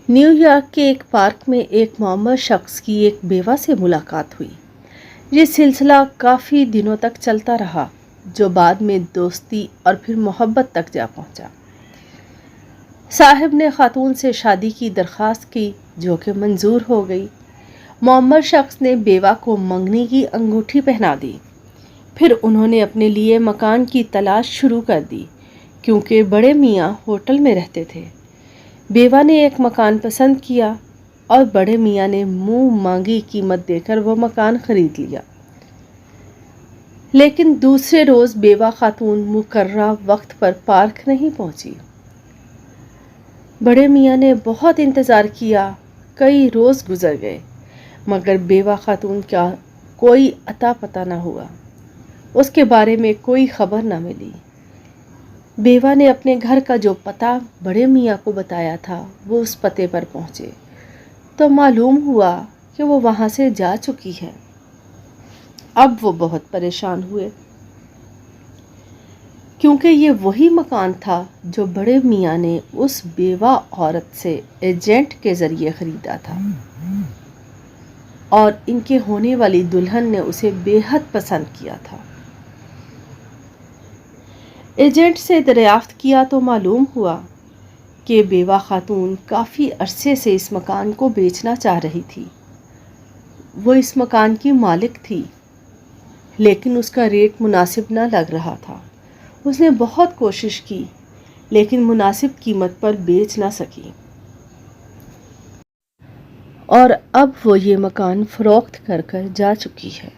New York کے ایک park میں ایک معمر شخص کی ایک بیوہ سے ملاقات ہوئی۔ یہ سلسلہ کافی دنوں تک چلتا رہا، جو بعد میں دوستی اور پھر محبت تک جا پہنچا۔ صاحب نے خاتون سے شادی کی درخواست کی، جو کہ منظور ہو گئی۔ معمر شخص نے بیوہ کو منگنی کی انگوٹھی پہنا دی۔ پھر انہوں نے اپنے لیے مکان کی تلاش شروع کر دی، کیونکہ بڑے میاں ہوٹل میں رہتے تھے۔ بیوہ نے ایک مکان پسند کیا اور بڑے میاں نے منہ مانگی قیمت دے کر وہ مکان خرید لیا۔ لیکن دوسرے روز بیوہ خاتون مقررہ وقت پر پارک نہیں پہنچی۔ بڑے میاں نے بہت انتظار کیا، کئی روز گزر گئے، مگر بیوہ خاتون کا کوئی اتا پتہ نہ ہوا، اس کے بارے میں کوئی خبر نہ ملی۔ بیوہ نے اپنے گھر کا جو پتہ بڑے میاں کو بتایا تھا، وہ اس پتے پر پہنچے تو معلوم ہوا کہ وہ وہاں سے جا چکی ہے۔ اب وہ بہت پریشان ہوئے، کیونکہ یہ وہی مکان تھا جو بڑے میاں نے اس بیوہ عورت سے ایجنٹ کے ذریعے خریدا تھا، اور ان کے ہونے والی دلہن نے اسے بے حد پسند کیا تھا۔ ایجنٹ سے دریافت کیا تو معلوم ہوا کہ بیوہ خاتون کافی عرصے سے اس مکان کو بیچنا چاہ رہی تھی۔ وہ اس مکان کی مالک تھی، لیکن اس کا ریٹ مناسب نہ لگ رہا تھا۔ اس نے بہت کوشش کی، لیکن مناسب قیمت پر بیچ نہ سکی، اور اب وہ یہ مکان فروخت کر جا چکی ہے۔